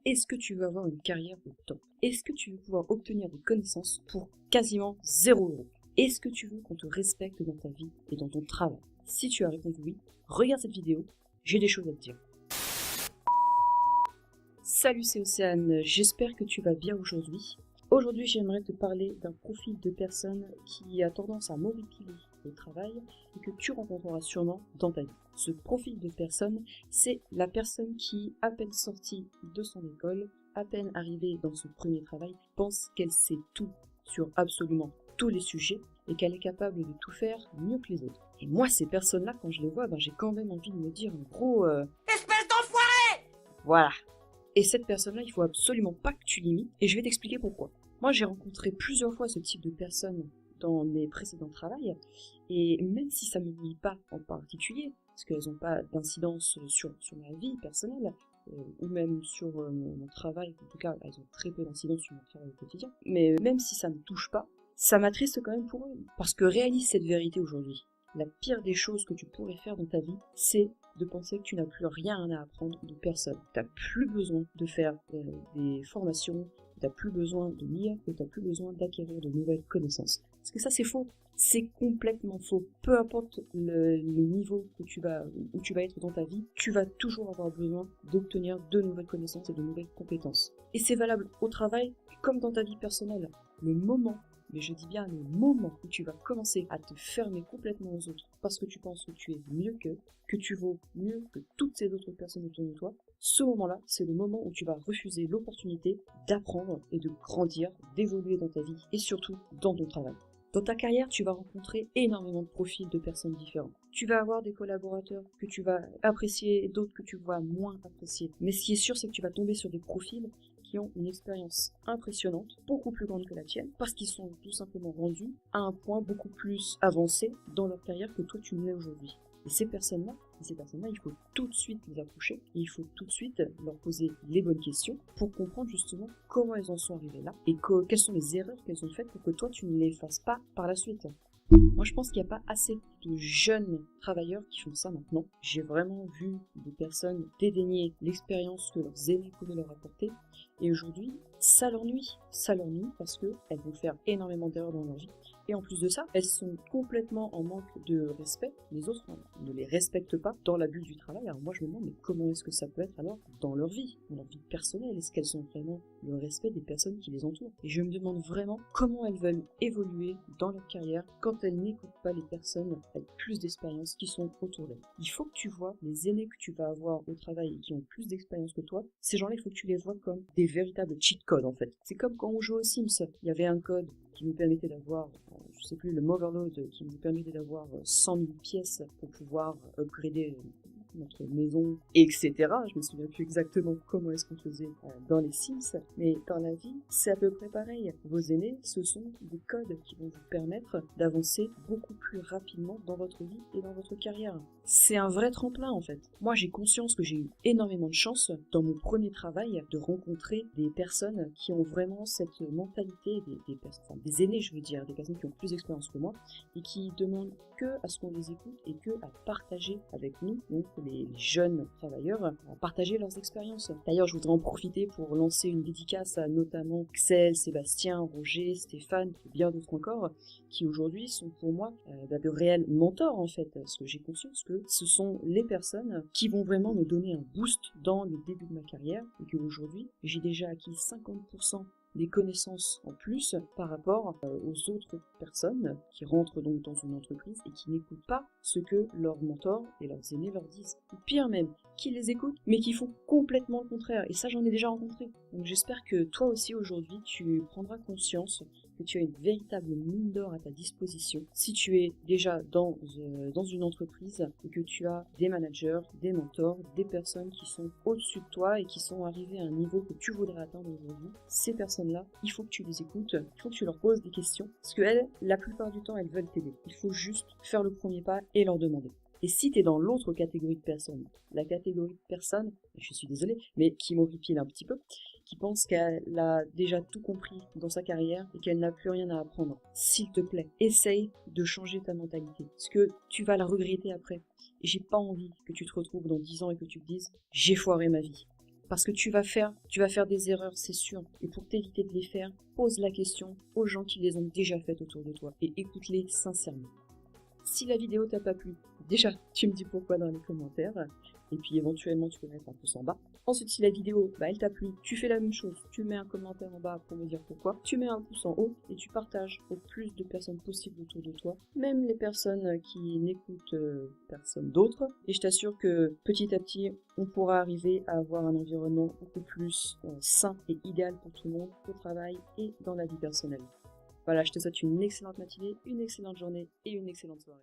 Est-ce que tu veux avoir une carrière au top? Est-ce que tu veux pouvoir obtenir des connaissances pour quasiment 0 €? Est-ce que tu veux qu'on te respecte dans ta vie et dans ton travail? Si tu as répondu oui, regarde cette vidéo, j'ai des choses à te dire. Salut, c'est Océane, j'espère que tu vas bien aujourd'hui. Aujourd'hui, j'aimerais te parler d'un profil de personne qui a tendance à m'horripiler au travail et que tu rencontreras sûrement dans ta vie. Ce profil de personne, c'est la personne qui, à peine sortie de son école, à peine arrivée dans son premier travail, pense qu'elle sait tout sur absolument tous les sujets et qu'elle est capable de tout faire mieux que les autres. Et moi, ces personnes-là, quand je les vois, j'ai quand même envie de me dire, en gros, espèce d'enfoiré! Voilà. Et cette personne-là, il faut absolument pas que tu l'imites, et je vais t'expliquer pourquoi. Moi, j'ai rencontré plusieurs fois ce type de personnes dans mes précédents travails, et même si ça ne me nuit pas en particulier, parce qu'elles n'ont pas d'incidence sur ma vie personnelle, ou même sur mon travail, en tout cas, elles ont très peu d'incidence sur mon travail au quotidien, mais même si ça ne me touche pas, ça m'attriste quand même pour eux, parce que réalise cette vérité aujourd'hui. La pire des choses que tu pourrais faire dans ta vie, c'est de penser que tu n'as plus rien à apprendre de personne. Tu n'as plus besoin de faire des formations, tu n'as plus besoin de lire, tu n'as plus besoin d'acquérir de nouvelles connaissances. Parce que ça, c'est faux. C'est complètement faux. Peu importe le niveau où tu vas être dans ta vie, tu vas toujours avoir besoin d'obtenir de nouvelles connaissances et de nouvelles compétences. Et c'est valable au travail comme dans ta vie personnelle. Le moment, mais je dis bien le moment où tu vas commencer à te fermer complètement aux autres parce que tu penses que tu es mieux qu'eux, que tu vaux mieux que toutes ces autres personnes autour de toi, ce moment-là, c'est le moment où tu vas refuser l'opportunité d'apprendre et de grandir, d'évoluer dans ta vie et surtout dans ton travail. Dans ta carrière, tu vas rencontrer énormément de profils de personnes différentes. Tu vas avoir des collaborateurs que tu vas apprécier et d'autres que tu vas moins apprécier. Mais ce qui est sûr, c'est que tu vas tomber sur des profils qui ont une expérience impressionnante, beaucoup plus grande que la tienne, parce qu'ils sont tout simplement rendus à un point beaucoup plus avancé dans leur carrière que toi tu ne l'es aujourd'hui. Et ces personnes-là, il faut tout de suite les approcher et il faut tout de suite leur poser les bonnes questions pour comprendre justement comment elles en sont arrivées là et quelles sont les erreurs qu'elles ont faites pour que toi tu ne les fasses pas par la suite. Moi, je pense qu'il n'y a pas assez de jeunes travailleurs qui font ça maintenant. J'ai vraiment vu des personnes dédaigner l'expérience que leurs aînés pouvaient leur apporter. Et aujourd'hui, ça leur nuit. Ça leur nuit parce qu'elles vont faire énormément d'erreurs dans leur vie. Et en plus de ça, elles sont complètement en manque de respect. Les autres ne les respectent pas dans la bulle du travail. Alors moi, je me demande, mais comment est-ce que ça peut être alors dans leur vie personnelle? Est-ce qu'elles ont vraiment le respect des personnes qui les entourent? Et je me demande vraiment comment elles veulent évoluer dans leur carrière quand elles n'écoutent pas les personnes avec plus d'expérience qui sont autour d'elles. Il faut que tu vois les aînés que tu vas avoir au travail et qui ont plus d'expérience que toi. Ces gens-là, il faut que tu les vois comme des véritables cheat codes en fait. C'est comme quand on joue aux Sims. Il y avait un code qui nous permettait d'avoir, je sais plus, le Motherload, qui nous permettait d'avoir 100 000 pièces pour pouvoir upgrader notre maison, etc. Je me souviens plus exactement comment est-ce qu'on faisait dans les Sims, mais dans la vie, c'est à peu près pareil. Vos aînés, ce sont des codes qui vont vous permettre d'avancer beaucoup plus rapidement dans votre vie et dans votre carrière. C'est un vrai tremplin en fait. Moi, j'ai conscience que j'ai eu énormément de chance dans mon premier travail de rencontrer des personnes qui ont vraiment cette mentalité, des aînés, je veux dire, des personnes qui ont plus d'expérience que moi et qui demandent que à ce qu'on les écoute et que à partager avec nous, donc les jeunes travailleurs, à partager leurs expériences. D'ailleurs, je voudrais en profiter pour lancer une dédicace à notamment Axel, Sébastien, Roger, Stéphane et bien d'autres encore, qui aujourd'hui sont pour moi de réels mentors en fait, parce que j'ai conscience que ce sont les personnes qui vont vraiment me donner un boost dans le début de ma carrière et qu'aujourd'hui, j'ai déjà acquis 50% des connaissances en plus par rapport aux autres personnes qui rentrent donc dans une entreprise et qui n'écoutent pas ce que leurs mentors et leurs aînés leur disent. Ou pire même, qui les écoutent mais qui font complètement le contraire. Et ça, j'en ai déjà rencontré. Donc j'espère que toi aussi aujourd'hui, tu prendras conscience que tu as une véritable mine d'or à ta disposition si tu es déjà dans une entreprise et que tu as des managers, des mentors, des personnes qui sont au-dessus de toi et qui sont arrivées à un niveau que tu voudrais atteindre aujourd'hui. Ces personnes-là, il faut que tu les écoutes, il faut que tu leur poses des questions parce qu'elles, la plupart du temps, elles veulent t'aider. Il faut juste faire le premier pas et leur demander. Et si tu es dans l'autre catégorie de personnes, la catégorie de personnes, je suis désolée, mais qui m'horripile un petit peu, qui pense qu'elle a déjà tout compris dans sa carrière et qu'elle n'a plus rien à apprendre, s'il te plaît, essaye de changer ta mentalité, parce que tu vas la regretter après. Et j'ai pas envie que tu te retrouves dans 10 ans et que tu te dises « j'ai foiré ma vie ». Parce que tu vas faire des erreurs, c'est sûr. Et pour t'éviter de les faire, pose la question aux gens qui les ont déjà faites autour de toi et écoute-les sincèrement. Si la vidéo t'a pas plu, déjà, tu me dis pourquoi dans les commentaires. Et puis éventuellement, tu peux mettre un pouce en bas. Ensuite, si la vidéo, elle t'a plu, tu fais la même chose. Tu mets un commentaire en bas pour me dire pourquoi. Tu mets un pouce en haut et tu partages au plus de personnes possible autour de toi. Même les personnes qui n'écoutent personne d'autre. Et je t'assure que petit à petit, on pourra arriver à avoir un environnement beaucoup plus sain et idéal pour tout le monde, au travail et dans la vie personnelle. Voilà, je te souhaite une excellente matinée, une excellente journée et une excellente soirée.